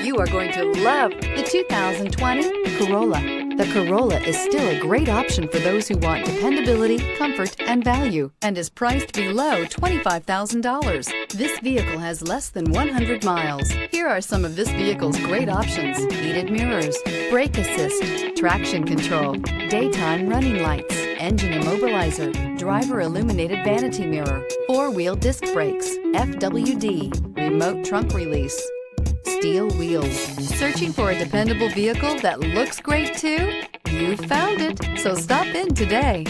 You are going to love the 2020 Corolla. The Corolla is still a great option for those who want dependability, comfort, and value, and is priced below $25,000. This vehicle has less than 100 miles. Here are some of this vehicle's great options: heated mirrors, brake assist, traction control, daytime running lights, engine immobilizer, driver illuminated vanity mirror, four-wheel disc brakes, FWD, remote trunk release, steel wheels. Searching for a dependable vehicle that looks great too? You found it, so stop in today.